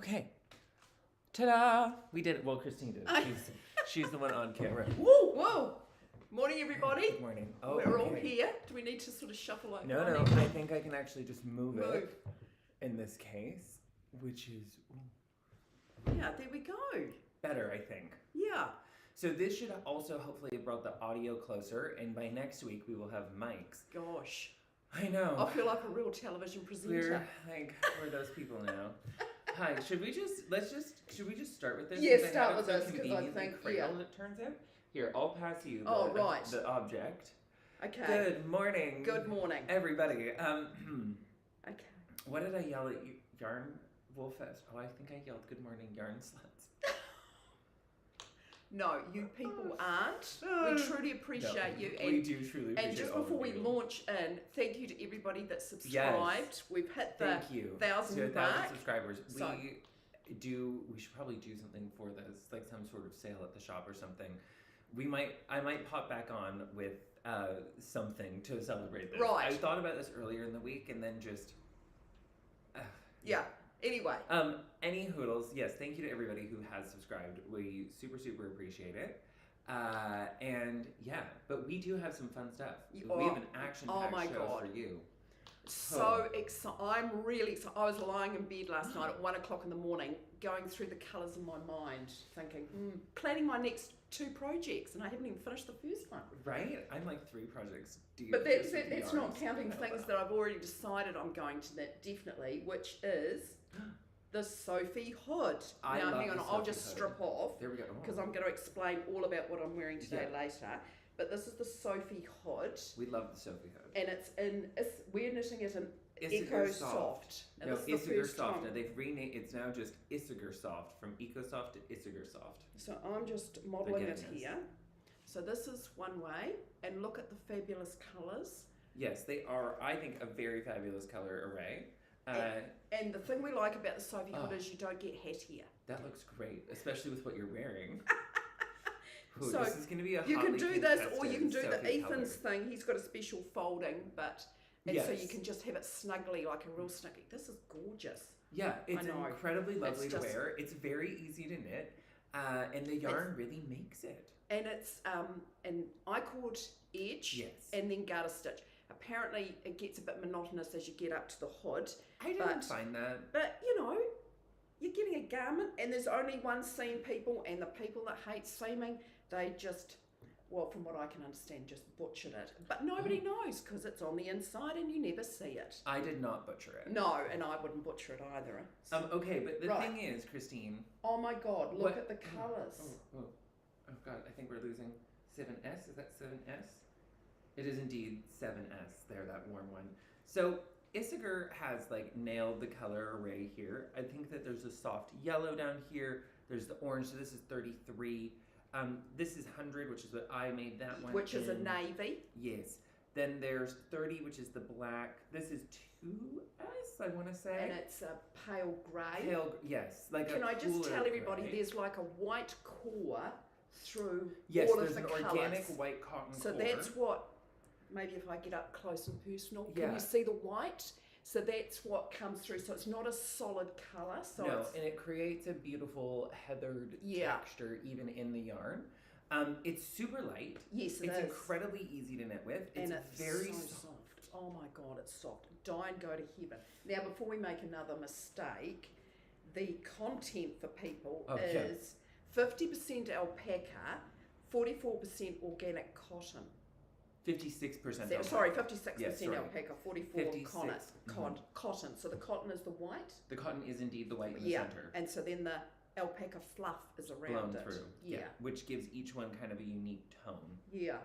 Okay. Ta-da! We did it. Well, Christine did. She's the one on camera. Woo! Whoa! Morning, everybody. Good morning. Oh, We're all okay. here. Do we need to sort of shuffle over? No. I think I can actually just move it in this case, which is Yeah, there we go. better, I think. Yeah. So this should also hopefully have brought the audio closer, and by next week we will have mics. Gosh. I know. I feel like a real television presenter. We're those people now. Hi, should we just start with this? Yeah, Since I start have with it so this, 'cause I conveniently think, cradled, it turns out. Here, I'll pass you right. the object. Okay. Good morning. Good morning. Everybody. Okay. What did I yell at you? Yarn Wolfest. Oh, I think I yelled good morning, yarn sluts. No, you people aren't. We truly appreciate you. We do truly appreciate And just all before of we you. launch in, thank you to everybody that subscribed. Yes. We've hit the Thank you. 1,000 to 1,000 mark. subscribers. So- We should probably do something for this, like some sort of sale at the shop or something. I might pop back on with something to celebrate this. Right. I thought about this earlier in the week and then just Yeah. Anyway. any hoodles, yes, thank you to everybody who has subscribed. We super appreciate it. And yeah, but we do have some fun stuff. We have an action-packed show God. for you. So excited. I'm really excited. I was lying in bed last night at 1 o'clock in the morning, going through the colours in my mind, thinking, planning my next 2 projects, and I haven't even finished the first one. Right? I'm like 3 projects deep. But that's not counting things that I've already decided I'm going to knit, definitely, which is the Sophie hood. I Now, love hang on, the I'll Sophie just hood. strip off, There we go. because I'm going to explain all about what I'm wearing today Yeah. later. But this is the Sophie hood, We love the Sophie hood. and we're knitting it in Isager Eco Soft. Soft. And No, this is the Isager first Soft. time. Now they've renamed. It's now just Isager Soft, from Eco Soft to Isager Soft. So I'm just modelling it Again, yes. here. So this is one way, and look at the fabulous colours. Yes, they are. I think a very fabulous color array. And the thing we like about the Sophie hood Oh. is you don't get hat here. That looks great, especially with what you're wearing. Ooh, So this is going to be a You can hotly do this, or you can do contested the Sophie Ethan's color. thing. He's got a special folding, so you Yes. can just have it snugly, like a real snuggie. This is gorgeous. Yeah, it's know. incredibly lovely It's to just- wear. It's very easy to knit, and the yarn really makes it. And it's and I called edge Yes. and then garter stitch. Apparently, it gets a bit monotonous as you get up to the hood. I didn't find that. But, you're getting a garment and there's only one seam people, and the people that hate seaming, they just, well, from what I can understand, just butchered it. But nobody knows because it's on the inside and you never see it. I did not butcher it. No, and I wouldn't butcher it either. Okay, but the Right. thing is, Christine. Oh my God, look What- at the colours. Oh God, I think we're losing 7S. Is that 7S? It is indeed 7S. There, that warm one. So Isager has nailed the color array here. I think that there's a soft yellow down here. There's the orange. So this is 33. This is 100, which is what I made that one. Which is a in. navy. Yes. Then there's 30, which is the black. This is 2S, I want to say. And it's a pale grey. Yes. Can I just cooler tell everybody gray. there's like a white core through Yes, all of there's the an colours. organic white cotton So core. that's what, maybe if I get up close and personal, Yeah. can you see the white? So that's what comes through. So it's not a solid colour. So No, it's, and it creates a beautiful heathered Yeah. texture even in the yarn. It's super light. yes, it It's is. incredibly easy to knit with. And It's it's very so soft. soft. Oh my God, it's soft. Die and go to heaven. Now, before we make another mistake, the content for people Oh, yeah. is 50% alpaca, 44% organic cotton. 56% Sorry, alpaca. 56% Yeah, sorry. alpaca, 44 56, cotton. So the cotton is the white. The cotton is indeed the white in the Yeah, center. and so then the alpaca fluff is around Blown it. through. Yeah. Which gives each one kind of a unique tone. Yeah.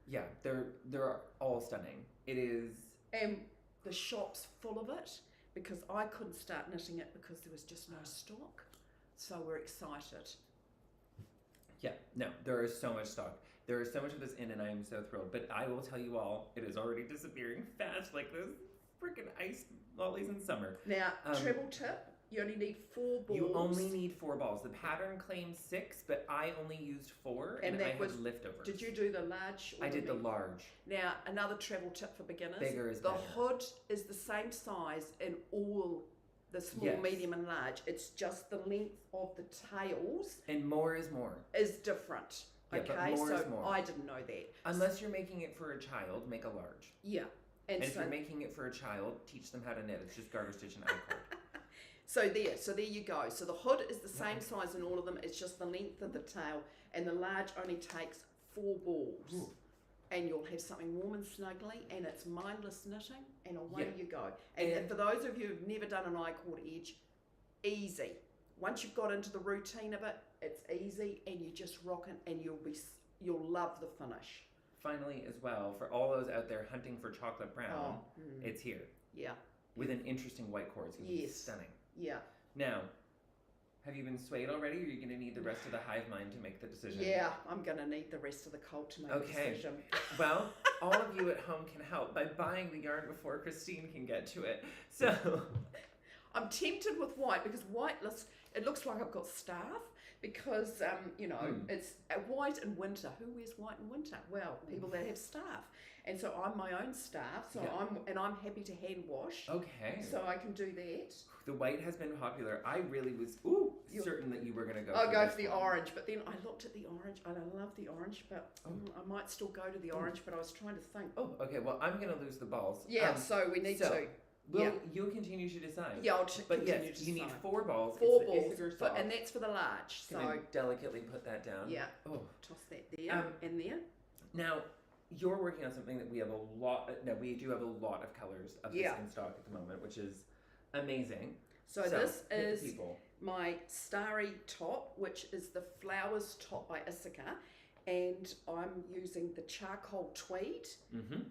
Yeah, they're all stunning. It is. And the shop's full of it because I couldn't start knitting it because there was just no stock. So we're excited. Yeah, no, there is so much stock. There is so much of this in, and I am so thrilled. But I will tell you all, it is already disappearing fast, like those freaking ice lollies in summer. Now, treble tip, you only need 4 balls. You only need 4 balls. The pattern claims 6, but I only used 4, and I had leftovers. Did you do the large? Or I did the medium? large. Now, another travel tip for beginners. Bigger is the better. hood is the same size in all the small, Yes. medium and large. It's just the length of the tails And more is more. is different. Yeah, but Okay, more so is more. I didn't know that. Unless you're making it for a child, make a large. Yeah. And And if so, you're making it for a child, teach them how to knit. It's just garter stitch and cord. so there you go. So the hood is the same size in all of them. It's just the length of the tail, and the large only takes 4 balls. Ooh. And you'll have something warm and snuggly, and it's mindless knitting, and away Yeah. you go. And And- for those of you who've never done an I-cord edge, easy. Once you've got into the routine of it, it's easy, and you just rock it, and you'll love the finish. Finally, as well, for all those out there hunting for chocolate brown, it's here. Yeah, With an interesting white cord. It's going to be Yes. stunning. yeah, Now, have you been swayed already, or are you going to need the rest of the hive mind to make the decision? yeah. I'm going to need the rest of the cult to make a Okay. decision. Well, all of you at home can help by buying the yarn before Christine can get to it. So, I'm tempted with white because white it looks like I've got staff because it's white in winter. Who wears white in winter? Well, people that have staff, and so I'm my own staff. So Yeah. I'm happy to hand wash. okay. So I can do that. The white has been popular. I really was certain that you were going to go I'll go this for the one. orange, but then I looked at the orange and I love the orange, but I might still go to the orange. But I was trying to think. Oh, okay. Well, I'm going to lose the balls. Yeah, so we need to. You'll continue to decide. Yeah, But continue yes, to you need decide. 4 balls. 4 It's the balls, Isager but, sock. and that's for the large. Just So gonna delicately put that down. yeah, Oh. toss that there and there. Now, you're working on something that we have a lot. No, we do have a lot of colors of this Yeah. in stock at the moment, which is amazing. So this hit the is people. my Starry top, which is the Flowers top by Isager, and I'm using the charcoal tweed. Mm-hmm.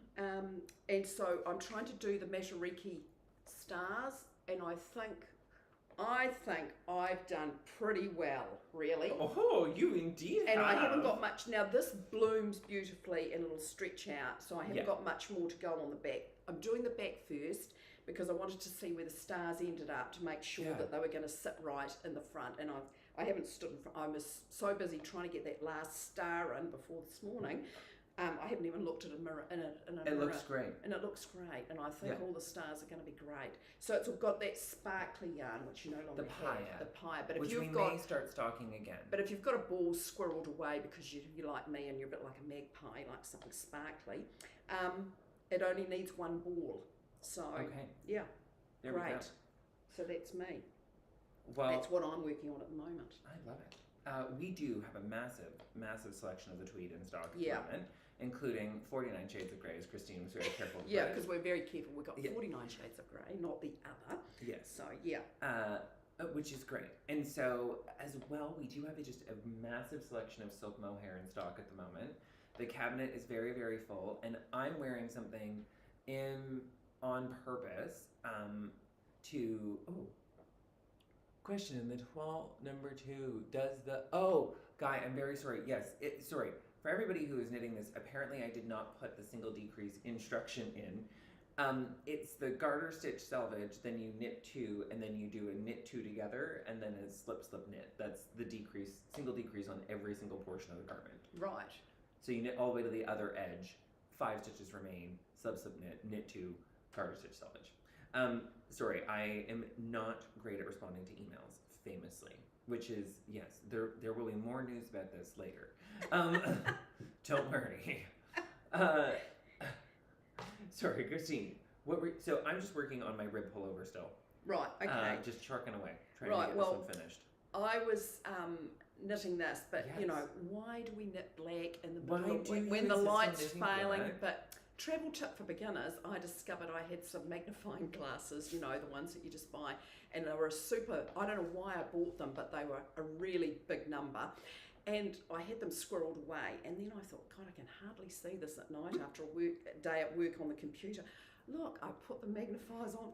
And so I'm trying to do the Matariki stars, and I think I've done pretty well, really. Oh, you indeed And have. I haven't got much. Now this blooms beautifully and it'll stretch out, so I haven't Yeah. got much more to go on the back. I'm doing the back first because I wanted to see where the stars ended up to make sure Yeah. that they were going to sit right in the front. And I haven't stood in front. I was so busy trying to get that last star in before this morning. I haven't even looked at a mirror in a It mirror. looks great. And it looks great, and I think Yeah. all the stars are going to be great. So it's got that sparkly yarn, which you no longer The have, paya. the pie. But Which if we you've got may start stocking again. but if you've got a ball squirreled away because you're like me and you're a bit like a magpie, like something sparkly, it only needs 1 ball. So, Okay. yeah, There we go. great. So that's me. Well, That's what I'm working on at the moment. I love it. We do have a massive, massive selection of the tweed in stock at Yeah. the moment, including 49 Shades of Grey, as Christine was very careful to Yeah, put it. because we're very careful. We've got Yeah. 49 shades of grey, not the other. Yes. So, yeah. Which is great. And so, as well, we do have just a massive selection of silk mohair in stock at the moment. The cabinet is very, very full, and I'm wearing something on purpose to. Oh. Question in the 12 number 2 does the Guy, I'm very sorry. Yes, sorry for everybody who is knitting this. Apparently, I did not put the single decrease instruction in. It's the garter stitch selvage, then you knit 2, and then you do a knit 2 together, and then a slip knit. That's the single decrease on every single portion of the garment. Right. So you knit all the way to the other edge, 5 stitches remain, slip knit 2, garter stitch selvage. Sorry, I am not great at responding to emails, famously. Which is, yes, there will be more news about this later. Don't worry. Sorry, Christine. So I'm just working on my rib pullover still. Right, okay. Just trucking away, trying Right, to get well, this one finished. I was knitting this, but you Yes. know, why do we knit black in the Why middle of do you when the insist on light's knitting failing? black? But travel tip for beginners, I discovered I had some magnifying glasses, you know, the ones that you just buy, and they were I don't know why I bought them, but they were a really big number. And I had them squirreled away, and then I thought, God, I can hardly see this at night after a day at work on the computer. Look, I put the magnifiers on,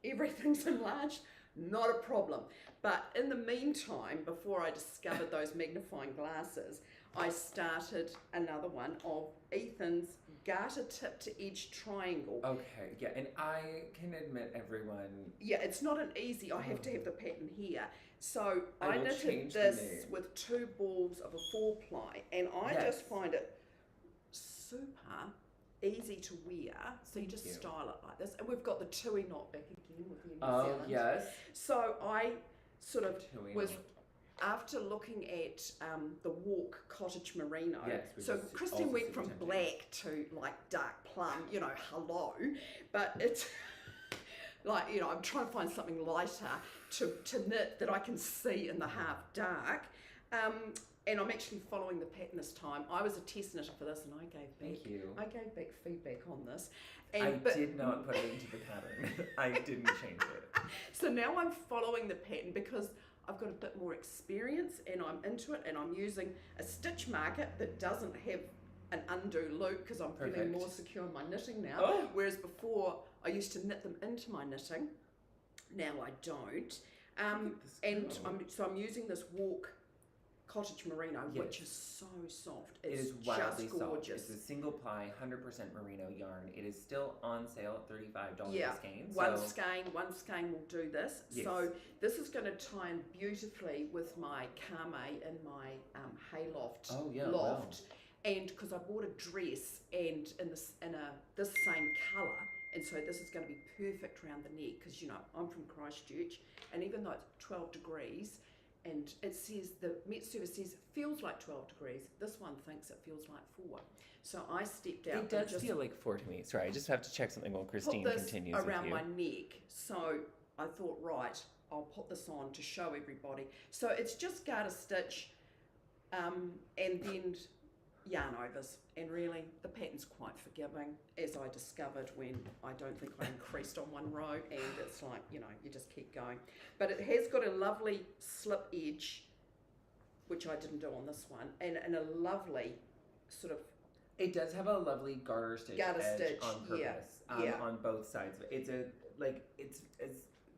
everything's enlarged, not a problem. But in the meantime, before I discovered those magnifying glasses, I started another one of Ethan's garter tip to edge triangle. Okay, yeah, and I can admit, everyone. Yeah, it's not an easy, I have to have the pattern here. So I I will knitted change the this name. with 2 balls of a 4-ply, and I Yes. just find it super easy to wear, so you just Cute. style it like this. And we've got the tui knot back again with the New Oh, Zealand. yes. So I sort of Tui was, knot. after looking at the Walk Cottage Merino, Yes, which so is Christine also went super from tempting. black to like dark plum, you know, hello, but it's like, you know, I'm trying to find something lighter to knit that I can see in the half dark. And I'm actually following the pattern this time. I was a test knitter for this, and I Thank you. gave back feedback on this. I But did not put it into the pattern. I didn't change it. So now I'm following the pattern because I've got a bit more experience and I'm into it, and I'm using a stitch marker that doesn't have an undo loop because I'm feeling Perfect. more secure in my knitting now. Oh. Whereas before I used to knit them into my knitting. Now I don't. And I'm using this Walk Cottage Merino, Yes. which is so soft. It It's is wildly just gorgeous. soft. It's a single ply, 100% merino yarn. It is still on sale at $35 Yeah, a skein. one so skein will do this. Yes. So this is going to tie in beautifully with my Kame and my hayloft Oh, yeah, loft, and because I bought a dress and in this same colour, and so this is going to be perfect around the neck because, you know, I'm from Christchurch, and even though it's 12 degrees. And it says, the Met Service says it feels like 12 degrees. This one thinks it feels like 4. So I stepped out. It does and just feel like 4 to me. Sorry, I just have to check something while Christine put this continues around with you. my neck. So I thought, right, I'll put this on to show everybody. So it's just garter stitch, and then yarn overs. And really, the pattern's quite forgiving, as I discovered when I don't think I increased on one row, and it's like, you know, you just keep going. But it has got a lovely slip edge, which I didn't do on this one, and a lovely sort of It does have a lovely garter stitch Garter edge stitch, on yeah, purpose, yeah. on both sides. It's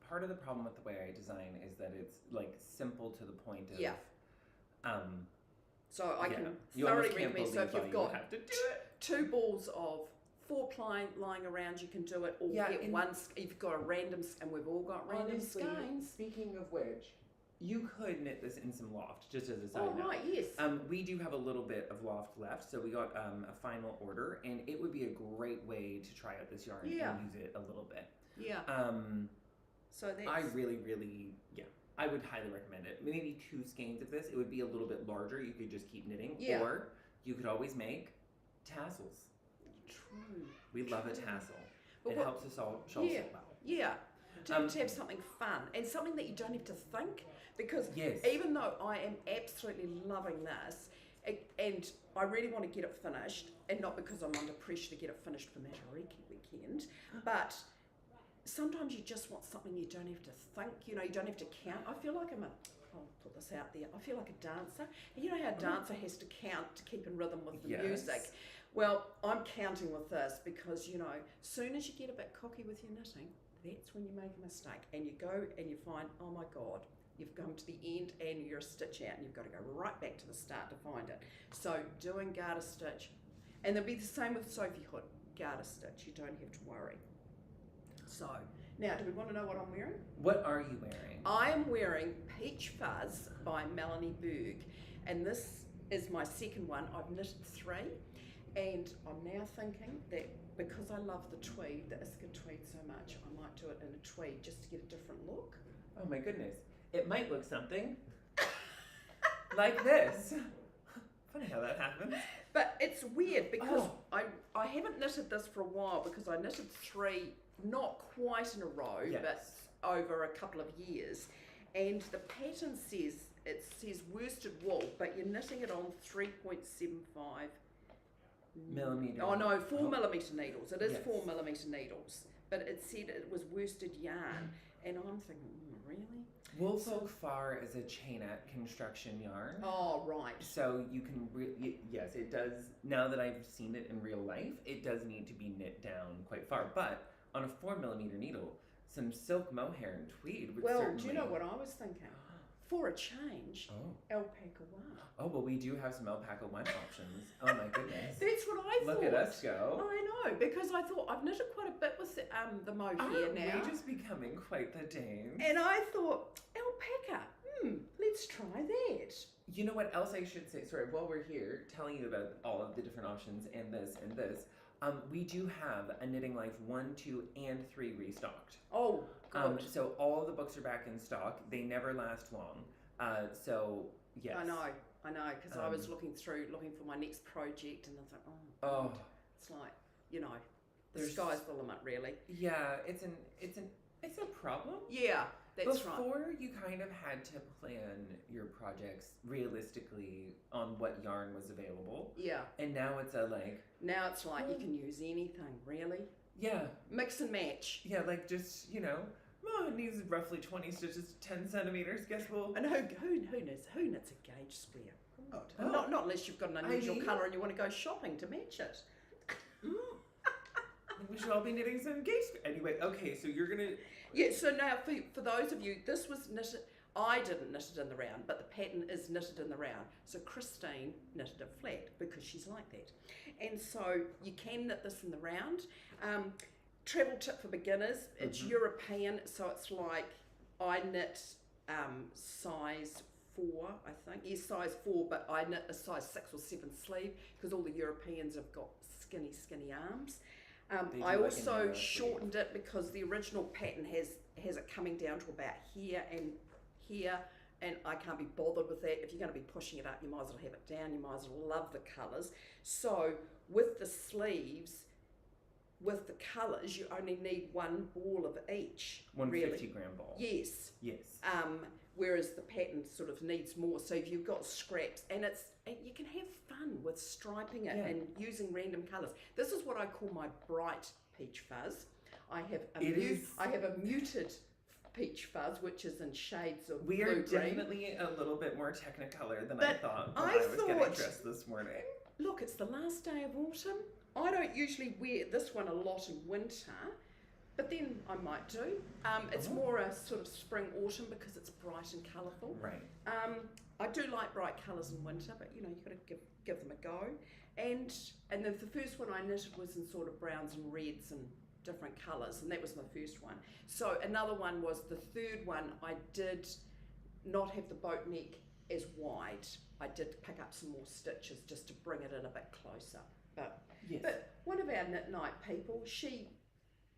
part of the problem with the way I design is that it's like simple to the point of Yeah. So I yeah. can You thoroughly almost can't recommend. So if believe you've why you got have to do it. 2 balls of 4 ply lying around, you can do it. Or Yeah, get and- one. If you've got a random, and we've all got random Honestly, skeins. speaking of which, you could knit this in some loft, just as a side Oh note. right, yes. We do have a little bit of loft left, so we got a final order, and it would be a great way to try out this yarn Yeah. and use it a little bit. Yeah. So that's. I really, I would highly recommend it. Maybe 2 skeins of this. It would be a little bit larger. You could just keep knitting, Yeah. or you could always make tassels. True. We love a tassel. But It what- helps us all shawl Yeah. sit well. Yeah. To have something fun and something that you don't have to think, because Yes. even though I am absolutely loving this, and I really want to get it finished, and not because I'm under pressure to get it finished for Matariki weekend, but sometimes you just want something you don't have to think, you know, you don't have to count. I feel like I'll put this out there, I feel like a dancer. And you know how a dancer has to count to keep in rhythm with the Yes. music? Well, I'm counting with this because, you know, soon as you get a bit cocky with your knitting, that's when you make a mistake, and you go and you find, oh my God, you've come to the end and you're a stitch out, and you've got to go right back to the start to find it. So doing garter stitch, and it'll be the same with Sophie Hood, garter stitch, you don't have to worry. So, now do we want to know what I'm wearing? What are you wearing? I am wearing Peach Fuzz by Melanie Berg, and this is my second one. I've knitted 3, and I'm now thinking that because I love the tweed, the Isager tweed so much, I might do it in a tweed just to get a different look. Oh my goodness. It might look something like this. Funny how that happens. But it's weird because Oh. I haven't knitted this for a while because I knitted 3, not quite in a row, Yes. but over a couple of years. And the pattern says, it says worsted wool, but you're knitting it on 3.75 Millimeter. Oh no, 4 Oh. millimeter needles. It is Yes. 4 millimeter needles, but it said it was worsted yarn, and I'm thinking, really? Wool Folk Far is a chainette construction yarn. Oh right. So you can yes, it does. Now that I've seen it in real life, it does need to be knit down quite far. But on a 4 millimeter needle, some silk mohair and tweed would Well, certainly. do you know what I was thinking? For a change, Oh. alpaca one. Oh, well, we do have some alpaca one options. Oh my goodness. That's what I thought. Look at us go. I know, because I thought I've knitted quite a bit with the mohair Aren't now, we just becoming quite the dames? and I thought alpaca. Let's try that. You know what else I should say? Sorry, while we're here telling you about all of the different options and this, We do have a Knitting Life 1, 2, and 3 restocked. Oh, good. So all of the books are back in stock. They never last long. So yes. I know, because I was looking for my next project, and I was like, oh, God. It's like, the sky's the limit, really. Yeah, it's a problem. Yeah, that's right. Before, you kind of had to plan your projects realistically on what yarn was available. Yeah. And now it's Now it's like you can use anything, really. Yeah. Mix and match. Yeah, like just, it needs roughly 20 stitches, 10 centimeters. Guess we'll... And who knits a gauge square? Oh. Not unless you've got an unusual colour and you want to go shopping to match it. We should all be knitting some gauge. Anyway, okay, so you're gonna. Yeah. So now, for those of you, this was knitted. I didn't knit it in the round, but the pattern is knitted in the round. So Christine knitted it flat because she's like that, and so you can knit this in the round. Travel tip for beginners: it's European, so it's like I knit size 4, I think. Yes, size 4, but I knit a size 6 or 7 sleeve because all the Europeans have got skinny arms. I also shortened it because the original pattern has it coming down to about here, and I can't be bothered with that. If you're going to be pushing it up, you might as well have it down. You might as well love the colours. So with the sleeves, with the colours, you only need one ball of each. 150-gram ball. Yes. Yes. Whereas the pattern sort of needs more. So if you've got scraps, and you can have fun with striping it and using random colours. This is what I call my bright peach fuzz. I have a muted peach fuzz, which is in shades of We are blue-green. Definitely a little bit more technicolor than But I thought when I was getting dressed this morning. Look, it's the last day of autumn. I don't usually wear this one a lot in winter, but then I might do. It's more a sort of spring autumn because it's bright and colourful. Right. I do like bright colours in winter, but you've got to give them a go. And then the first one I knitted was in sort of browns and reds and different colours, and that was my first one. So another one was the third one. I did not have the boat neck as wide. I did pick up some more stitches just to bring it in a bit closer. But one of our knit night people, she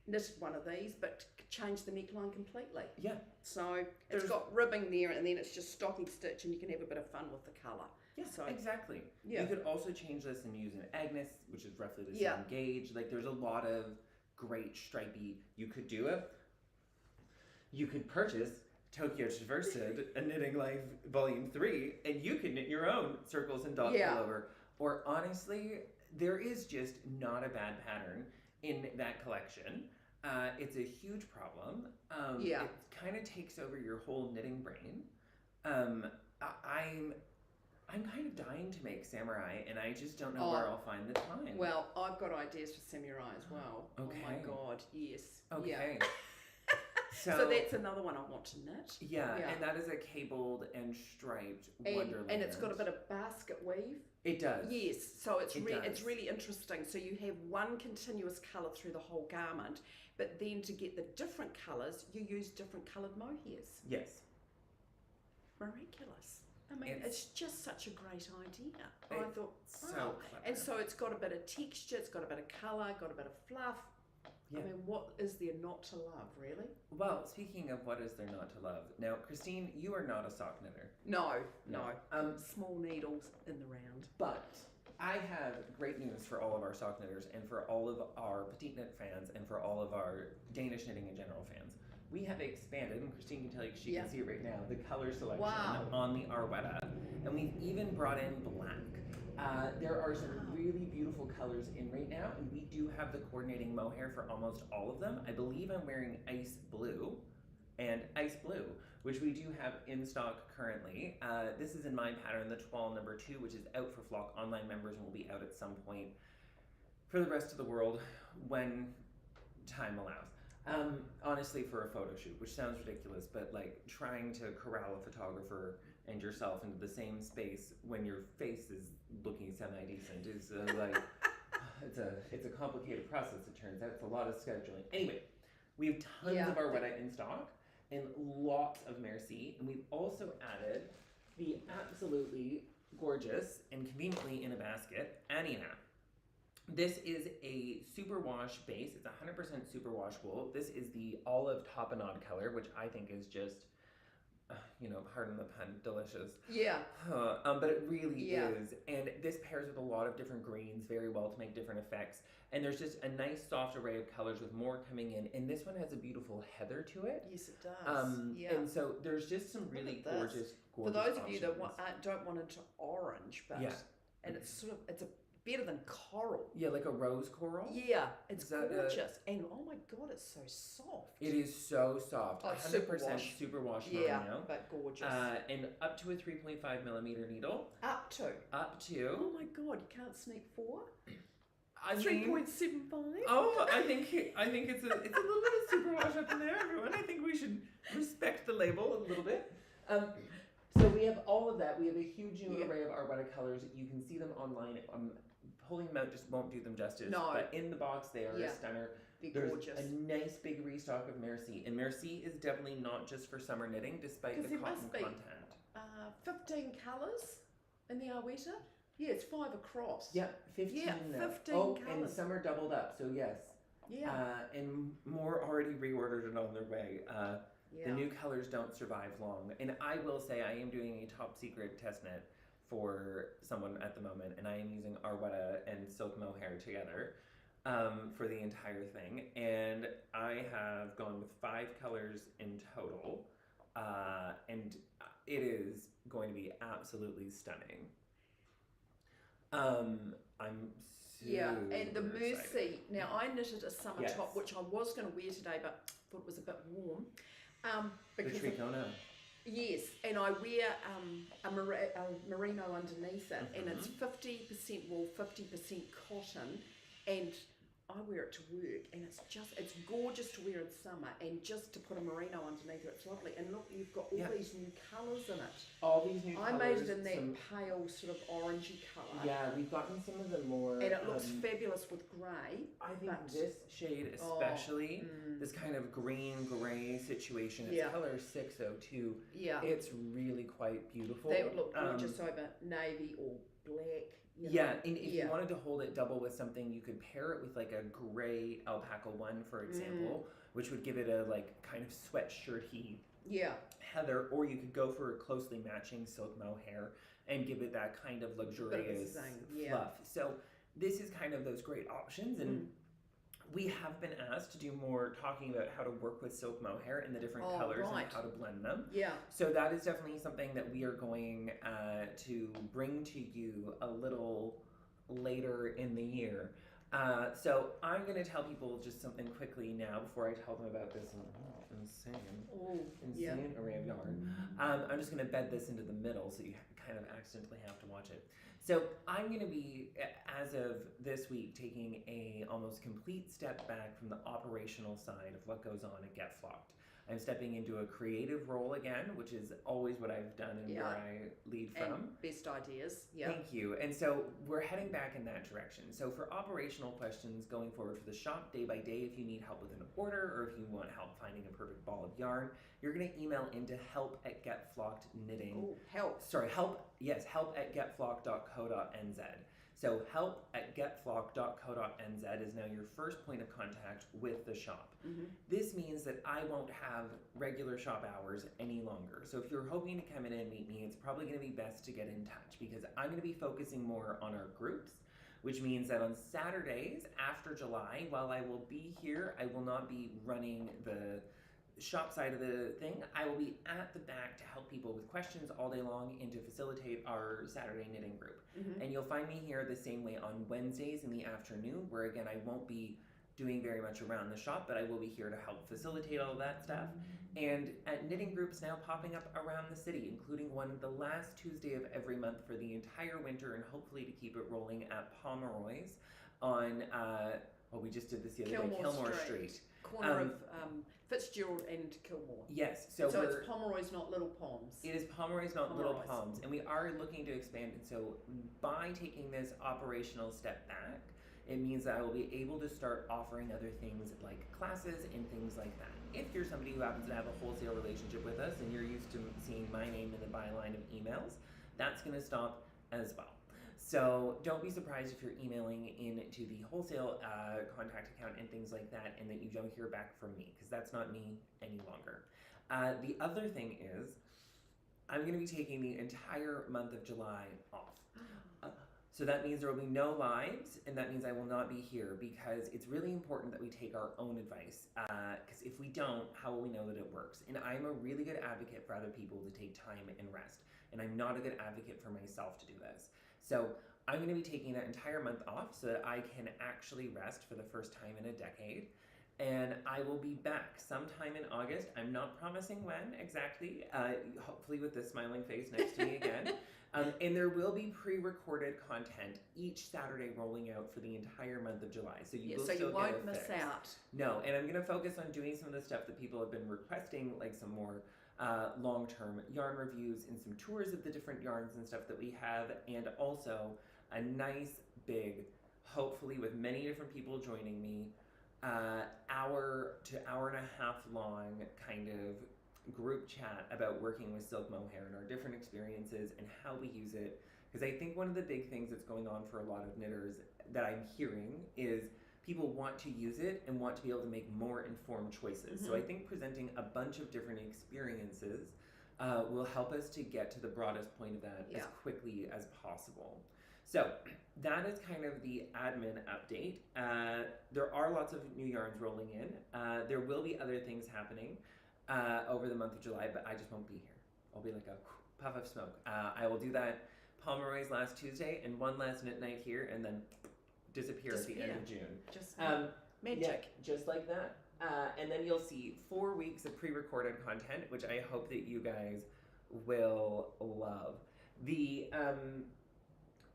knitted one of these but changed the neckline completely. Yeah. So it's got ribbing there, and then it's just stocking stitch, and you can have a bit of fun with the colour. Yeah, so, exactly. Yeah. You could also change this and use an Agnes, which is roughly the same gauge. Like, there's a lot of great stripey. You could do it. You could purchase Tokyo Traversed, a Knitting Life Volume 3, and you could knit your own circles and dots all over. Or honestly, there is just not a bad pattern in that collection. It's a huge problem. It kind of takes over your whole knitting brain. I'm kind of dying to make samurai, and I just don't know where I'll find the time. Well, I've got ideas for samurai as well. Okay. Oh my God, yes. Okay. Yeah. So that's another one I want to knit. Yeah, and that is a cabled and striped wonderland. And it's got a bit of basket weave. It does. Yes, so it's really interesting. So you have one continuous colour through the whole garment, but then to get the different colours, you use different coloured mohairs. Yes. Miraculous. I mean, it's just such a great idea. I thought, so clever. And so it's got a bit of texture, it's got a bit of colour, got a bit of fluff. Yeah. I mean, what is there not to love, really? Well, speaking of what is there not to love, now, Christine, you are not a sock knitter. No. Small needles in the round. But I have great news for all of our sock knitters and for all of our Petite Knit fans and for all of our Danish knitting in general fans. We have expanded, and Christine can tell you, she can see it right now, the color selection on the Arwetta. And we've even brought in black. There are some really beautiful colors in right now, and we do have the coordinating mohair for almost all of them. I believe I'm wearing ice blue and ice blue, which we do have in stock currently. This is in my pattern, the Toile number 2, which is out for Flock Online members and will be out at some point for the rest of the world when time allows. Honestly, for a photo shoot, which sounds ridiculous, but like trying to corral a photographer and yourself into the same space when your face is looking semi-decent is like, it's a complicated process, it turns out. It's a lot of scheduling. Anyway, we have tons of our Arwetta in stock and lots of Merci, and we've also added the absolutely gorgeous and conveniently in a basket Anina. This is a superwash base. It's 100% superwash wool. This is the olive tapenade color, which I think is just, pardon the pun, delicious. Yeah. But it really is. And this pairs with a lot of different greens very well to make different effects. And there's just a nice soft array of colors with more coming in. And this one has a beautiful heather to it. Yes, it does. And so there's just some really gorgeous For those of options. you that don't want it to orange, but and it's better than coral. Yeah, like a rose coral. Yeah, it's gorgeous. And oh my God, it's so soft. It is so soft. 100% superwash merino. But gorgeous. And up to a 3.5 millimeter needle. Up to. Oh my God, you can't sneak 4? 3.75. Oh, I think it's a little bit of superwash up in there, everyone. I think we should respect the label a little bit. So we have all of that. We have a huge new array of Arwetta colors. You can see them online. Pulling them out just won't do them justice. No. But in the box, they are a stunner. There's gorgeous. a nice big restock of Merci. And Merci is definitely not just for summer knitting, despite the cotton content. 15 colours in the Arwetta. Yeah, it's 5 across. Yeah, 15 Yeah, now. 15 Oh, colours. and some are doubled up, so yes. Yeah. And more already reordered and on their way. The new colors don't survive long. And I will say I am doing a top secret test knit for someone at the moment, and I am using Arwetta and silk mohair together for the entire thing. And I have gone with 5 colors in total, and it is going to be absolutely stunning. I'm and the Merci. excited. Now I knitted a summer top, which I was going to wear today, but thought it was a bit warm. The tricona. Yes, and I wear a merino underneath it, and it's 50% wool, 50% cotton, and I wear it to work, and it's gorgeous to wear in summer, and just to put a merino underneath it, it's lovely. And look, you've got all these new colours in it. All these new colours. I made it in that pale sort of orangey colour. Yeah, we've gotten some of the more... And it looks fabulous with grey. I think this shade especially, this kind of green-grey situation, it's color 602. Yeah. It's really quite beautiful. They would look gorgeous over navy or black. And if you wanted to hold it double with something, you could pair it with like a gray alpaca one, for example, which would give it a like kind of sweatshirty heather, or you could go for a closely matching silk mohair and give it that kind of luxurious fluff. So this is kind of those great options, and we have been asked to do more talking about how to work with silk mohair in the different colors and how to blend them. Yeah. So that is definitely something that we are going to bring to you a little later in the year. So I'm going to tell people just something quickly now before I tell them about this insane array of yarn. I'm just going to bed this into the middle so you kind of accidentally have to watch it. So I'm going to be, as of this week, taking a almost complete step back from the operational side of what goes on at Get Flocked. I'm stepping into a creative role again, which is always what I've done and where I lead from. And best ideas. Yeah. Thank you. And so we're heading back in that direction. So for operational questions going forward for the shop day by day, if you need help with an order or if you want help finding a perfect ball of yarn, you're going to email into help@getflockedknitting. Oh, help. Sorry, help@getflock.co.nz. So help@getflock.co.nz is now your first point of contact with the shop. This means that I won't have regular shop hours any longer. So if you're hoping to come in and meet me, it's probably going to be best to get in touch because I'm going to be focusing more on our groups, which means that on Saturdays after July, while I will be here, I will not be running the shop side of the thing. I will be at the back to help people with questions all day long and to facilitate our Saturday knitting group. And you'll find me here the same way on Wednesdays in the afternoon, where again I won't be doing very much around the shop, but I will be here to help facilitate all that stuff. And at knitting groups now popping up around the city, including one the last Tuesday of every month for the entire winter, and hopefully to keep it rolling at Pommeroy's on we just did this the other day, Kilmore Street. Corner of Fitzgerald and Kilmore. Yes, so it's Pommeroy's, not Little Palms. It is Pommeroy's, not Little Palms, and we are looking to expand it. So by taking this operational step back, it means that I will be able to start offering other things like classes and things like that. If you're somebody who happens to have a wholesale relationship with us and you're used to seeing my name in the byline of emails, that's going to stop as well. So don't be surprised if you're emailing into the wholesale contact account and things like that, and that you don't hear back from me, because that's not me any longer. The other thing is, I'm going to be taking the entire month of July off. So that means there will be no lives, and that means I will not be here, because it's really important that we take our own advice. Because if we don't, how will we know that it works? And I'm a really good advocate for other people to take time and rest, and I'm not a good advocate for myself to do this. So I'm going to be taking that entire month off so that I can actually rest for the first time in a decade. And I will be back sometime in August. I'm not promising when exactly, hopefully with this smiling face next to me again. And there will be pre-recorded content each Saturday rolling out for the entire month of July. So you will so still you won't get a miss fix. out. No, and I'm going to focus on doing some of the stuff that people have been requesting, like some more long-term yarn reviews and some tours of the different yarns and stuff that we have, and also a nice big, hopefully with many different people joining me, hour to hour and a half long kind of group chat about working with silk mohair and our different experiences and how we use it. Because I think one of the big things that's going on for a lot of knitters that I'm hearing is people want to use it and want to be able to make more informed choices. So I think presenting a bunch of different experiences will help us to get to the broadest point of that as quickly as possible. So that is kind of the admin update. There are lots of new yarns rolling in. There will be other things happening over the month of July, but I just won't be here. I'll be like a puff of smoke. I will do that Pommeroy's last Tuesday and one last knit night here, and then disappear at the end of June. Just magic. Yeah, just like that. And then you'll see 4 weeks of pre-recorded content, which I hope that you guys will love. The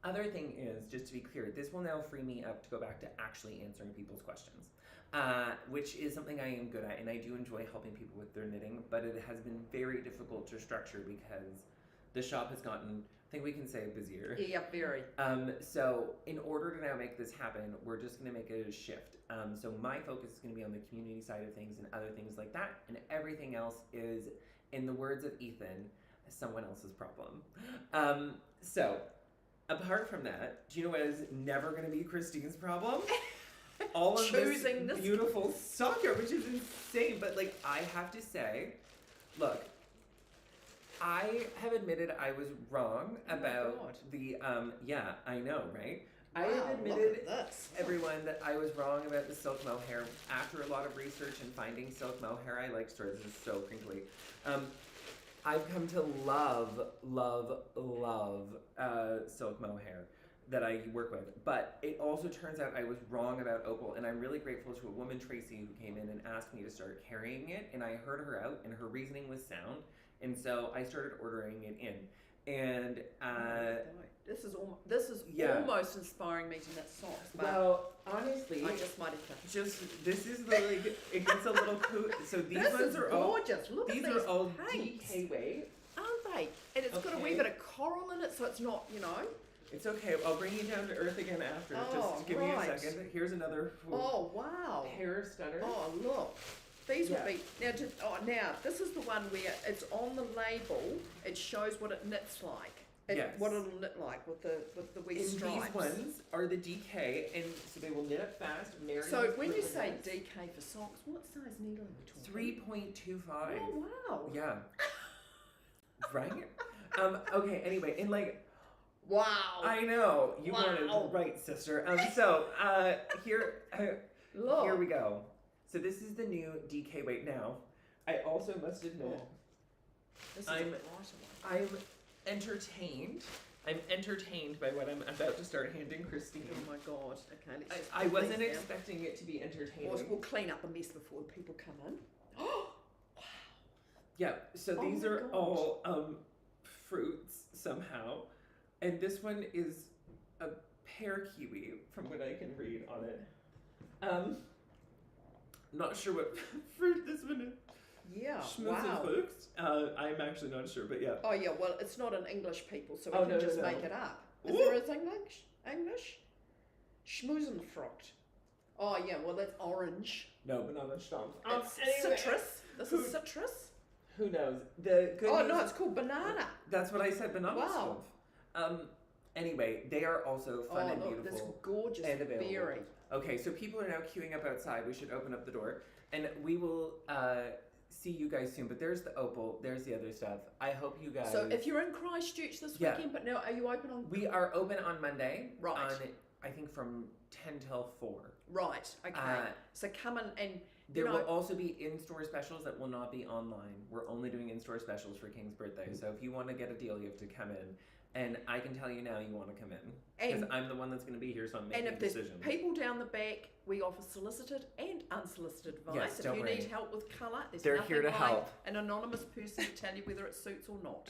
other thing is, just to be clear, this will now free me up to go back to actually answering people's questions, which is something I am good at, and I do enjoy helping people with their knitting, but it has been very difficult to structure because the shop has gotten, I think we can say, busier. Yeah, very. So in order to now make this happen, we're just going to make a shift. So my focus is going to be on the community side of things and other things like that, and everything else is, in the words of Ethan, someone else's problem. So apart from that, do you know what is never going to be Christine's problem? All of Choosing this beautiful sock yarn, which is insane. But like, I have to say, look, I have admitted I was wrong about the, yeah, I know, right? Wow, I have admitted, this. everyone, that I was wrong about the silk mohair. After a lot of research and finding silk mohair, I like stories. This is so crinkly. I've come to love silk mohair that I work with. But it also turns out I was wrong about Opal, and I'm really grateful to a woman, Tracy, who came in and asked me to start carrying it, and I heard her out, and her reasoning was sound. And so I started ordering it in, and this is almost inspiring me to knit socks. But well, honestly, I just might have just this is the like it gets a little so these this ones is are gorgeous. Look these at these are all paints. DK weight, aren't they? And it's got a wee bit of coral in it, so it's not, you know. It's okay. I'll bring you down to earth again after. Oh, just give me a second. Here's another. Oh wow! Hair stunner. Oh look. These would be now this is the one where it's on the label. It shows what it knits like. What it'll knit like with the wee stripes. These ones are the DK, and so they will knit up fast. So when you say DK for socks, what size needle are we talking? 3.25. Oh wow! Yeah. Right. Okay. Anyway, and like. Wow. I know you wanted right, sister. So here we go. So this is the new DK weight. Now, I also must admit, I'm entertained. I'm entertained by what I'm about to start handing Christine. Oh my god! Okay, I wasn't expecting it to be entertaining. We'll clean up a mess before people come in. Oh wow! Yeah. So these are all fruits somehow, and this one is a pear kiwi from what I can read on it. Not sure what fruit this one is. Yeah, wow. I'm actually not sure, but yeah. Oh yeah, well it's not in English, people, so we can just make it up. Is there English? Schmoozenfrucht. Oh yeah, well that's orange. No, banana stomp. It's citrus. This is citrus. Who knows? The good news no, it's called banana. That's what I said, banana Wow. stomp. Anyway, they are also fun and look, beautiful. this gorgeous and available. berry. Okay, so people are now queuing up outside. We should open up the door. And we will see you guys soon. But there's the Opal. There's the other stuff. I hope you guys... So if you're in Christchurch this Yeah. weekend, but now are you open on... We are open on Monday. Right. On, I think from 10 till 4. Right, okay. So come in and... There you know, will also be in-store specials that will not be online. We're only doing in-store specials for King's birthday. So if you want to get a deal, you have to come in. And I can tell you now you want to come in. Because I'm the one that's going to be here, so I'm making and if decisions. there's people down the back, we offer solicited and unsolicited advice. Yes, if don't you worry. need help with colour, there's They're nothing here to like help. an anonymous person to tell you whether it suits or not.